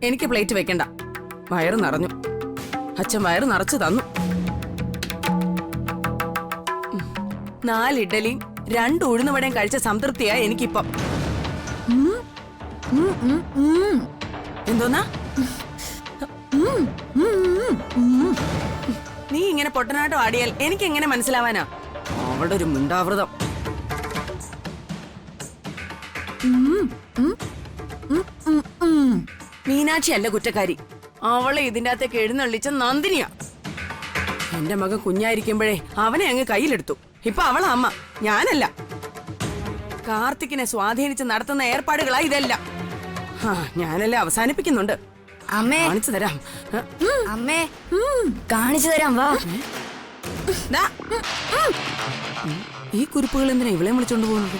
എനിക്ക് പ്ലേറ്റ് വെക്കണ്ട, വയറ് നിറഞ്ഞു. അച്ഛൻ വയറ് നിറച്ചു തന്നു. 4 ഇഡ്ഡലിയും 2 ഉഴുന്നുവടയും കഴിച്ച സംതൃപ്തിയാ എനിക്കിപ്പം. എന്തോന്നാ? നീ ഇങ്ങനെ പൊട്ടനാട്ടം ആടിയാൽ എനിക്ക് എങ്ങനെ മനസ്സിലാവാനാ? അവളുടെ ഒരു മിണ്ടാവൃതം. മീനാക്ഷി അല്ല കുറ്റക്കാരി, അവളെ ഇതിന്റെ അകത്തേക്ക് എഴുന്നള്ളിച്ച നന്ദിനിയാ. എന്റെ മകൻ കുഞ്ഞായിരിക്കുമ്പോഴേ അവനെ അങ്ങ് കയ്യിലെടുത്തു. ഇപ്പൊ അവളാ അമ്മ, ഞാനല്ല. കാർത്തിക്കിനെ സ്വാധീനിച്ച് നടത്തുന്ന ഏർപ്പാടുകളാ ഇതെല്ലാം. ഞാനല്ലേ അവസാനിപ്പിക്കുന്നുണ്ട്. അമ്മേ കാണിച്ചു തരാം. അമ്മേ കാണിച്ചു തരാം, വാ. ഈ കുരുപ്പുകൾ എന്തിനാ ഇവളെ വിളിച്ചോണ്ട് പോകുന്നത്?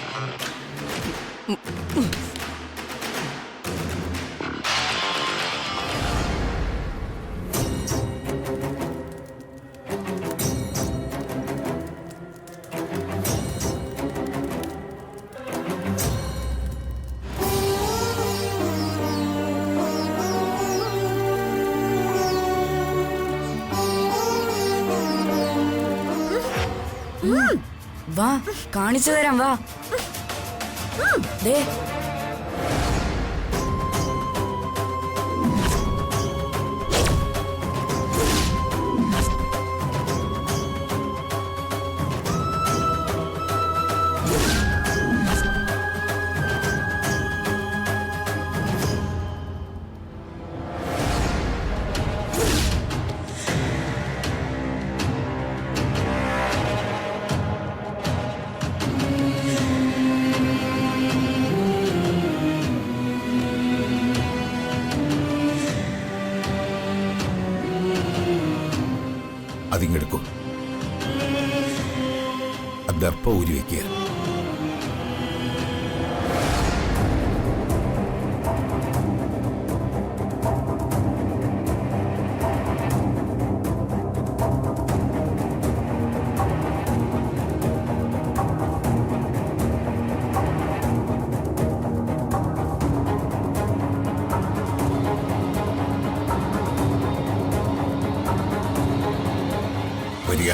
വാ കാണിച്ചു തരാം, വാ. ദേ അതിങ്ങെടുക്കും. ദർപ്പ ഊരി വയ്ക്കുക. വരിക.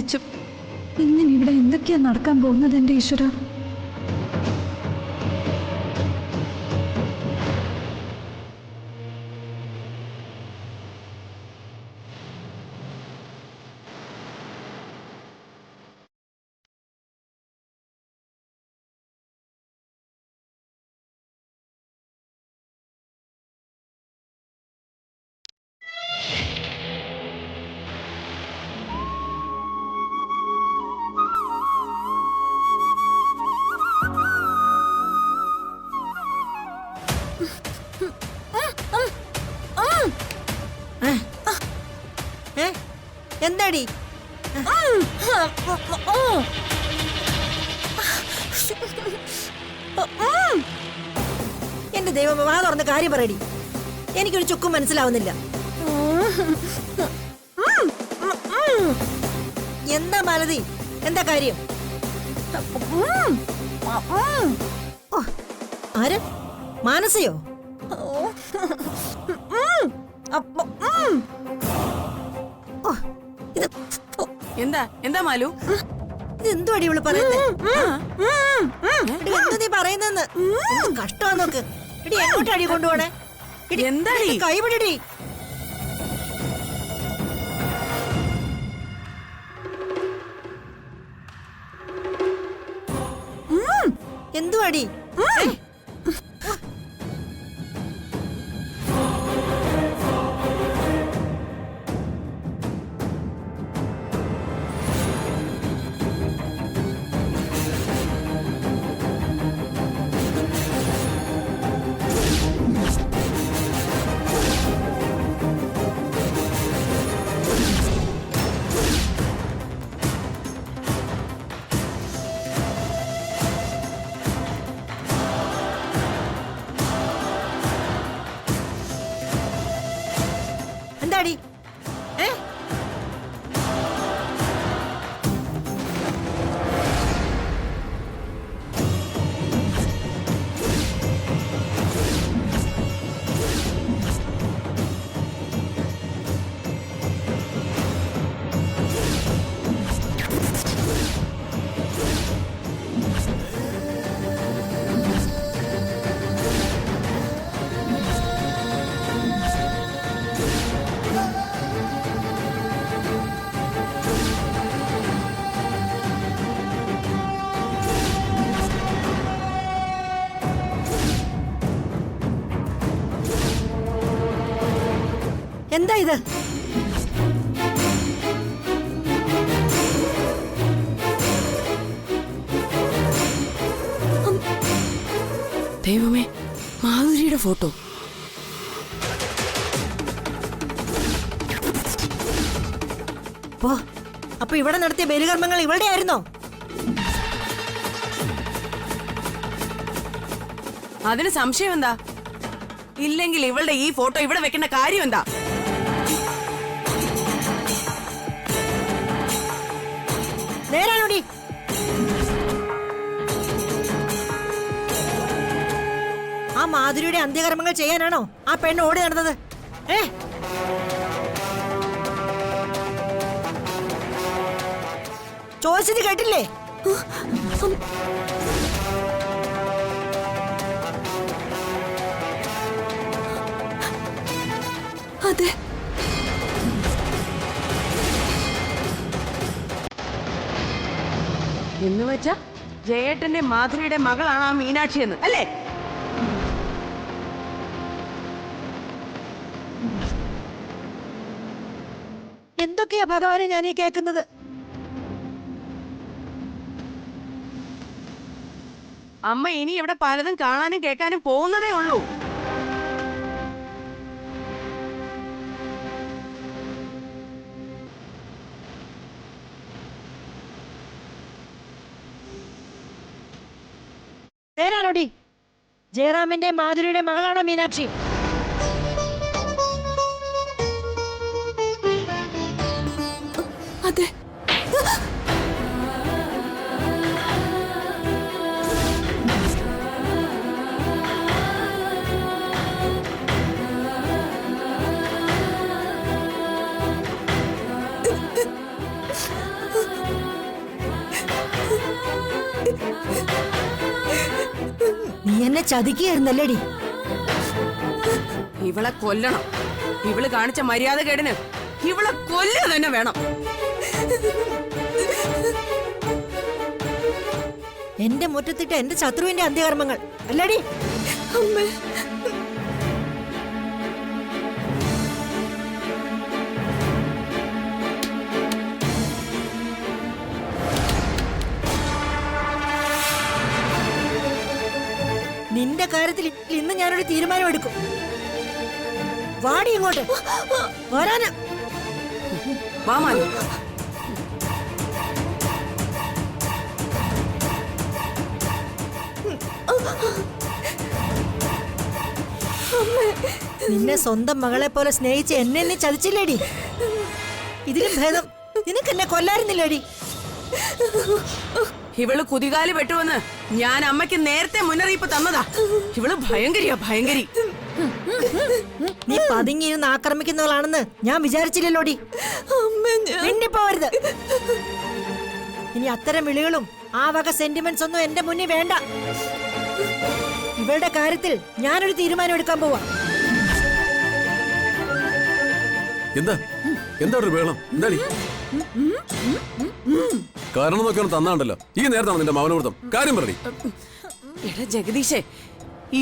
ഒന്നിച്ചും. ഇങ്ങനെ ഇവിടെ എന്തൊക്കെയാ നടക്കാൻ പോകുന്നത് എൻ്റെ ഈശ്വര? എന്താടി? എന്റെ ദൈവം, വാ തുറന്ന് കാര്യം പറയടി. എനിക്കൊരു ചുക്കും മനസ്സിലാവുന്നില്ല. എന്താ മാലതി, എന്താ കാര്യം? ഓ, ആര്? മാനസയോ? എന്താ എന്താ മാലു? ഇതെന്തുവാടി ഇവള് പറയുന്നത്? എന്താ നീ പറയുന്നെന്ന്? കഷ്ടമാ നോക്ക്. എടി, എങ്ങോട്ടാടി കൊണ്ടുപോണേ? എന്താടി? കൈപിടിടി. എന്തുവാടി? എന്താടി? എന്താ ഇത്? ദൈവമേ, മാധുരിയുടെ ഫോട്ടോ. അപ്പൊ ഇവിടെ നടത്തിയ ബലികർമ്മങ്ങൾ ഇവളുടെ ആയിരുന്നോ? അതിന് സംശയം എന്താ? ഇല്ലെങ്കിൽ ഇവളുടെ ഈ ഫോട്ടോ ഇവിടെ വെക്കേണ്ട കാര്യം എന്താ? നേരാണോടി? ആ മാധുരിയുടെ അന്ത്യകർമ്മങ്ങൾ ചെയ്യാനാണോ ആ പെണ്ണ് ഓടി നടന്നത്? ചോദിച്ചത് കേട്ടില്ലേ? അതെ. എന്ന് വെച്ചാ ജയേട്ടന്റെ മാധുരിയുടെ മകളാണ് ആ മീനാക്ഷി എന്ന് അല്ലേ? എന്തൊക്കെയാ ഭഗവാനെ ഞാൻ ഈ കേൾക്കുന്നത്? അമ്മ ഇനി ഇവിടെ പലതും കാണാനും കേൾക്കാനും പോകുന്നതേ ഉള്ളൂ. നേരാണോടി? ജയറാമിന്റെ മാധുരിയുടെ മകളാണോ മീനാക്ഷി? അതെ. നീ എന്നെ ചതിക്കുകയായിരുന്നല്ലേടി. ഇവളെ കൊല്ലണം. ഇവള് കാണിച്ച മര്യാദ കേടിന് ഇവളെ കൊല്ലുക തന്നെ വേണം. എന്റെ മുറ്റത്തിട്ട് എന്റെ ശത്രുവിന്റെ അന്ത്യകർമ്മങ്ങൾ അല്ലേടി. നിന്റെ കാര്യത്തിൽ ഇന്ന് ഞാനൊരു തീരുമാനം എടുക്കും. വാടി ഇങ്ങോട്ട് വരാന്. വാമാൻ നിന്നെ സ്വന്തം മകളെ പോലെ സ്നേഹിച്ച് എന്നെ നീ ചതിച്ചില്ലേടി. ഇതിലും ഭേദം നിനക്ക് എന്നെ കൊല്ലായിരുന്നില്ലേടി. ഇവള് കുതികാല് വെട്ടുവെന്ന് ഞാൻ അമ്മയ്ക്ക് നേരത്തെ മുന്നറിയിപ്പ് തന്നതാ. ഇവള് ഭയങ്കരിയാ, ഭയങ്കരി. നീ പതുങ്ങിയിരുന്ന് ആക്രമിക്കുന്നവളാണെന്ന് ഞാൻ വിചാരിച്ചില്ലല്ലോടി. മിണ്ടിപ്പോവരുത്. ഇനി അത്തരം വിളികളും ആ വക സെന്റിമെന്റ്സ് ഒന്നും എന്റെ മുന്നിൽ വേണ്ട. ഇവളുടെ കാര്യത്തിൽ ഞാനൊരു തീരുമാനം എടുക്കാൻ പോവാ. എന്താ എന്താ ഒരു വേളം? എന്താ കാരണം നോക്കിയാണ് തന്നാണ്ടല്ലോ. ഈ നേരത്താണ് നിന്റെ മൗനവൃത്തം. കാര്യം പറടി. എടാ ജഗദീഷേ,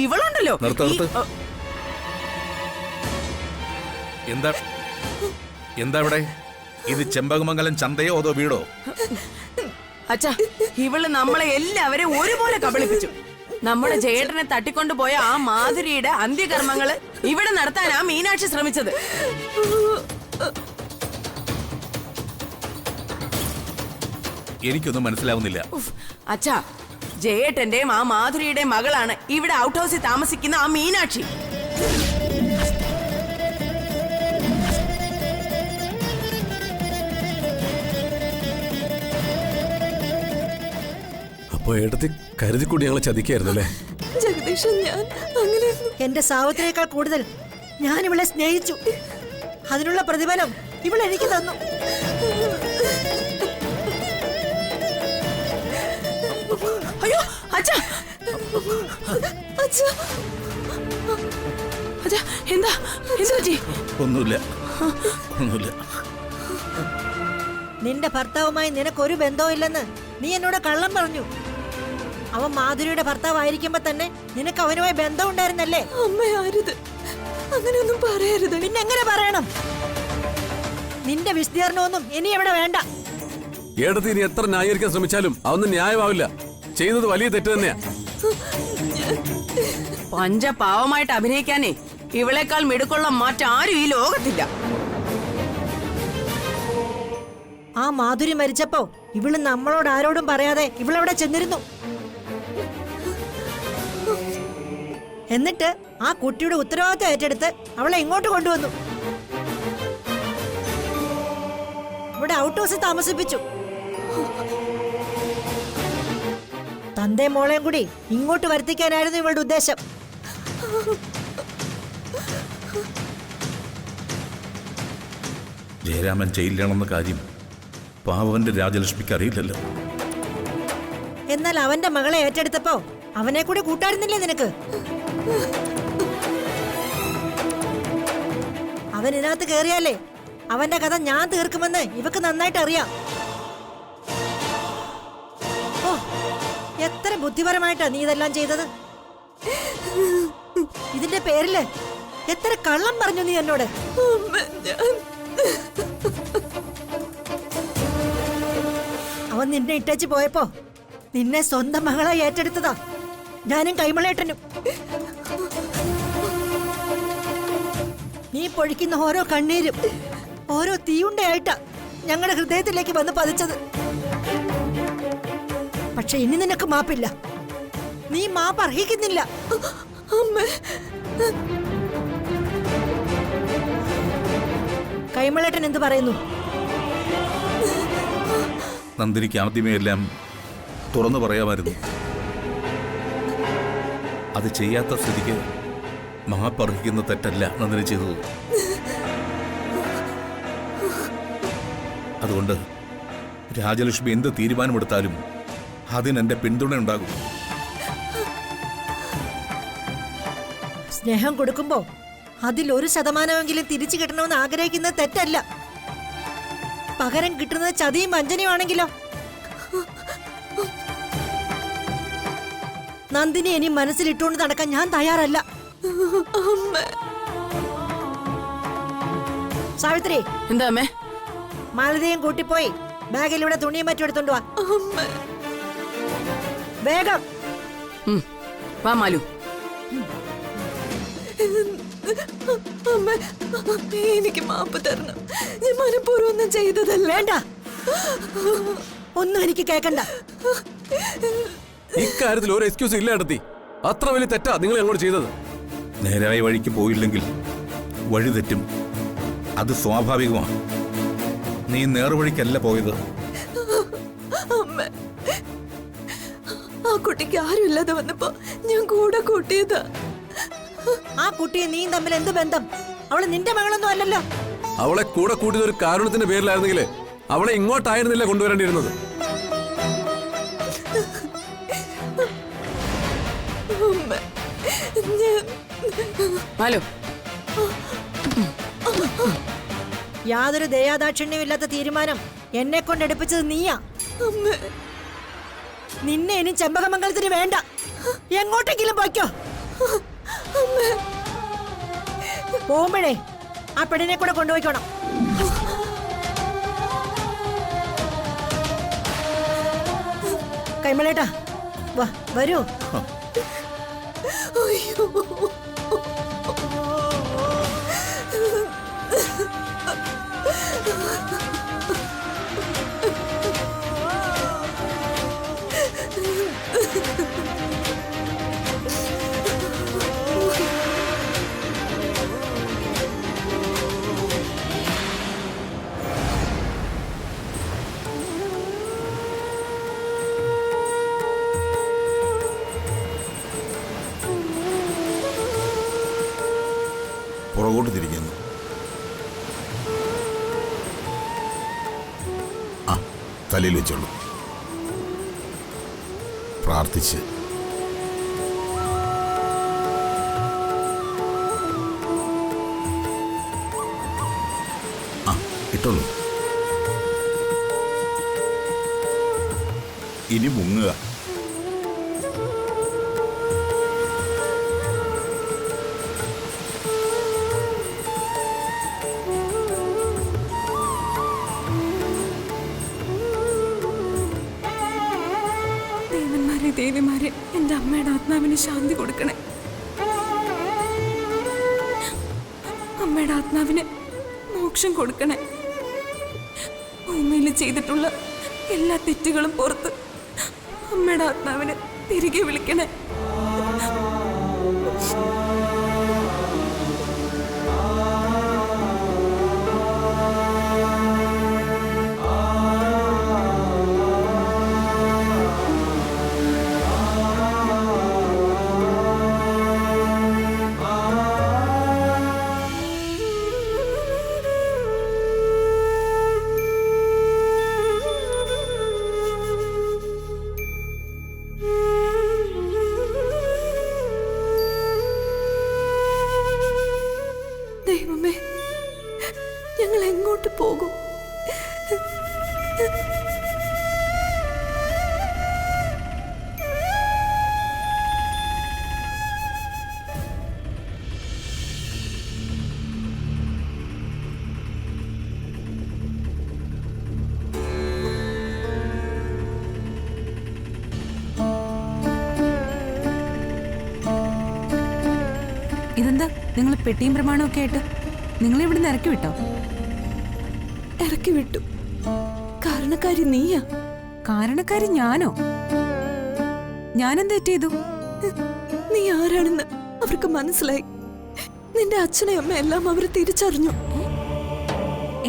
ഇവളുണ്ടല്ലോ. എന്താ എന്താ ഇവിടെ? ഇത് ചെമ്പകമംഗലം ചന്തയോ അതോ വീടോ? അച്ഛാ, ഇവള് നമ്മളെ എല്ലാവരെയും ഒരുപോലെ കബളിപ്പിച്ചു. നമ്മുടെ ജയേട്ടനെ തട്ടിക്കൊണ്ടുപോയ ആ മാധുരിയുടെ അന്ത്യകർമ്മങ്ങള് ഇവിടെ നടത്താനാ മീനാക്ഷി ശ്രമിച്ചത്. എനിക്കൊന്നും മനസ്സിലാവുന്നില്ല. അച്ഛാ, ജയേട്ടന്റെയും ആ മാധുരിയുടെയും മകളാണ് ഇവിടെ ഔട്ട് ഹൗസിൽ താമസിക്കുന്ന ആ മീനാക്ഷി. അപ്പൊ ഏട്ടത്തി കരുതിക്കൂടി ഞങ്ങളെ ചതിക്കായിരുന്നല്ലേ? ജഗദീഷൻ, ഞാൻ അങ്ങനെ എന്റെ സാവത്തിനേക്കാൾ കൂടുതൽ ഞാൻ ഇവളെ സ്നേഹിച്ചു. അതിനുള്ള പ്രതിഫലം ഇവൾ എനിക്ക് തന്നു. അയ്യോ അച്ഛാ, അച്ഛാ, അച്ഛാ, എന്താ എന്ത് പറ്റി? ഒന്നുമില്ല, ഒന്നുമില്ല. നിന്റെ ഭർത്താവുമായി നിനക്കൊരു ബന്ധവുമില്ലെന്ന് നീ എന്നോട് കള്ളം പറഞ്ഞു. അവൻ മാധുരിയുടെ ഭർത്താവായിരിക്കുമ്പോ തന്നെ നിനക്ക് അവനുമായി ബന്ധം ഉണ്ടായിരുന്നല്ലേ? അമ്മയാരുത്, അങ്ങനെയൊന്നും പറയരുത്. പിന്നെ എങ്ങനെ പറയണം? നിന്റെ വിസ്തീർണമൊന്നും ഇനി ഇവിടെ വേണ്ട. ഏട്ടത്തി ഇനി എത്ര ന്യായീകരിക്കാൻ ശ്രമിച്ചാലും അതൊന്നും ന്യായമാവില്ല. ചെയ്തത് വലിയ തെറ്റ് തന്നെയാ. പഞ്ചപാവമായിട്ട് അഭിനയിക്കാനേ ഇവളെക്കാൾ മിടുക്കുള്ള മറ്റാരും ഈ ലോകത്തില്ല. ആ മാധുരി മരിച്ചപ്പോ ഇവള് നമ്മളോട് ആരോടും പറയാതെ ഇവളവിടെ ചെന്നിരുന്നു. എന്നിട്ട് ആ കുട്ടിയുടെ ഉത്തരവാദിത്തം ഏറ്റെടുത്ത് അവളെ ഇങ്ങോട്ട് കൊണ്ടുവന്നു. ഇവിടെ ഔട്ട് ഹൗസിൽ താമസിപ്പിച്ചു. തന്റെ മോളെയും കൂടി ഇങ്ങോട്ട് വരുത്തിക്കാനായിരുന്നു ഇവളുടെ ഉദ്ദേശം. ജയരാമൻ ജയിലിലാണെന്ന കാര്യം പാവന്റെ രാജലക്ഷ്മിക്ക് അറിയില്ലല്ലോ. എന്നാൽ അവന്റെ മകളെ ഏറ്റെടുത്തപ്പോ അവനെ കൂടി കൂട്ടായിരുന്നില്ലേ നിനക്ക്? അവൻ ഇതിനകത്ത് കേറിയാലേ അവന്റെ കഥ ഞാൻ തീർക്കുമെന്ന് ഇവക്ക് നന്നായിട്ട് അറിയാം. ഓ, എത്ര ബുദ്ധിപരമായിട്ടാ നീ ഇതെല്ലാം ചെയ്തത്. ഇതിന്റെ പേരില് എത്ര കള്ളം പറഞ്ഞു നീ എന്നോട്. അവൻ നിന്നെ ഇട്ടേച്ച് പോയപ്പോ നിന്നെ സ്വന്തം മകളായി ഏറ്റെടുത്തതാ ഞാനും കൈമളേട്ടനും. നീ പൊഴിക്കുന്ന ഓരോ കണ്ണീരും ഓരോ തീയുണ്ടയായിട്ടാ ഞങ്ങളുടെ ഹൃദയത്തിലേക്ക് വന്ന് പതിച്ചത്. പക്ഷെ ഇനി നിനക്ക് മാപ്പില്ല. നീ മാപ്പ് അർഹിക്കുന്നില്ല. കൈമളേട്ടൻ എന്ത് പറയുന്നു? നന്ദിനിക്ക് ആദ്യമേ എല്ലാം തുറന്നു പറയാമായിരുന്നു. അത് ചെയ്യാത്ത സ്ഥിതിക്ക് മാപ്പർഹിക്കുന്ന തെറ്റല്ല നന്ദിനി ചെയ്തത്. അതുകൊണ്ട് രാജലക്ഷ്മി എന്ത് തീരുമാനമെടുത്താലും അതിനെന്റെ പിന്തുണ ഉണ്ടാകും. സ്നേഹം കൊടുക്കുമ്പോ അതിൽ 1% തിരിച്ചു കിട്ടണമെന്ന് ആഗ്രഹിക്കുന്നത് തെറ്റല്ല. പകരം കിട്ടുന്നത് ചതിയും വഞ്ചനയും ആണെങ്കിലോ? നന്ദിനി ഇനി മനസ്സിലിട്ടുകൊണ്ട് നടക്കാൻ ഞാൻ തയ്യാറല്ല. സാവിത്രി, എന്താ അമ്മേ? മാലതിയും കൂട്ടിപ്പോയി ബാഗിലൂടെ തുണിയും മറ്റും എടുത്തോണ്ട് വാ. വേഗം. വാ മാലു. എനിക്ക് മാപ്പ് തരണം. ഞാൻ മനഃപൂർവ്വം ഒന്നും ചെയ്തതല്ല. വേണ്ട, ഒന്നും എനിക്ക് കേക്കണ്ട. ഇക്കാര്യത്തിൽ ഒരു എക്സ്ക്യൂസ് ഇല്ല ഏട്ടത്തി. അത്ര വലിയ തെറ്റാ നിങ്ങൾ അങ്ങോട്ട് ചെയ്തത്. നേരായ വഴിക്ക് പോയില്ലെങ്കിൽ വഴി തെറ്റും. അത് സ്വാഭാവികമാണ്. നീ നേർവഴിക്കല്ല പോയത്. അമ്മ, ആ കുട്ടിക്ക് ആരുമില്ലാതെ വന്നപ്പോ ഞാൻ കൂടെ കൂട്ടിയതാ. ആ കുട്ടിയെ നീ തമ്മിൽ എന്ത് ബന്ധം? അവള് നിന്റെ മകളൊന്നും അല്ലല്ലോ. അവളെ കൂടെ കൂട്ടിയത് ഒരു കാരണത്തിന്റെ പേരിലായിരുന്നെങ്കിൽ അവളെ ഇങ്ങോട്ടായിരുന്നില്ല കൊണ്ടുവരേണ്ടിയിരുന്നത്. മാലു, യാതൊരു ദയാദാക്ഷിണ്യമില്ലാത്ത തീരുമാനം എന്നെ കൊണ്ട് എടുപ്പിച്ചത് നീയാ. നിന്നെ ഇനി ചെമ്പകമംഗലത്തിന് വേണ്ട. എങ്ങോട്ടെങ്കിലും പോയിക്കോ. പോകുമ്പോഴേ ആ പെണ്ണിനെ കൂടെ കൊണ്ടുപോയിക്കോണം. കൈമളേട്ടാ, വാ, വരൂ. പുറകോട്ട് തിരിഞ്ഞു. ആ, തലയിൽ വെച്ചോളൂ. പ്രാർത്ഥിച്ച്. ആ, ഇട്ടോളൂ. ഇനി മുങ്ങുക. ദേവിമാരെ, എന്റെ അമ്മയുടെ ആത്മാവിന് ശാന്തി കൊടുക്കണേ. അമ്മയുടെ ആത്മാവിന് മോക്ഷം കൊടുക്കണേ. ഭൂമിയിൽ ചെയ്തിട്ടുള്ള എല്ലാ തെറ്റുകളും പുറത്ത് അമ്മയുടെ ആത്മാവിനെ തിരികെ വിളിക്കണേ. ദൈവമേ, ഞങ്ങൾ എങ്ങോട്ട് പോകും? ഇതെന്താ നിങ്ങൾ പെട്ടിയും പ്രമാണവും ഒക്കെ ആയിട്ട് നിങ്ങൾ ഇവിടുന്ന് ഇറക്കി വിട്ടോ? ഇറക്കി വിട്ടു. കാരണക്കാരി നീയാ. കാരണക്കാരി ഞാനോ? ഞാനെന്ത് തെറ്റ് ചെയ്തു? നീ ആരാണെന്ന് അവർക്ക് മനസ്സിലായി. നിന്റെ അച്ഛനെയും അമ്മ എല്ലാം അവർ തിരിച്ചറിഞ്ഞു.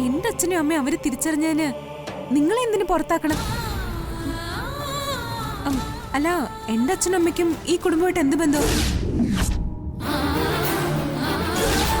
എന്റെ അച്ഛനും അമ്മയും അവര് തിരിച്ചറിഞ്ഞതിന് നിങ്ങളെ എന്തിനു പുറത്താക്കണം? അല്ല, എന്റെ അച്ഛനും അമ്മയ്ക്കും ഈ കുടുംബമായിട്ട് എന്ത് ബന്ധം?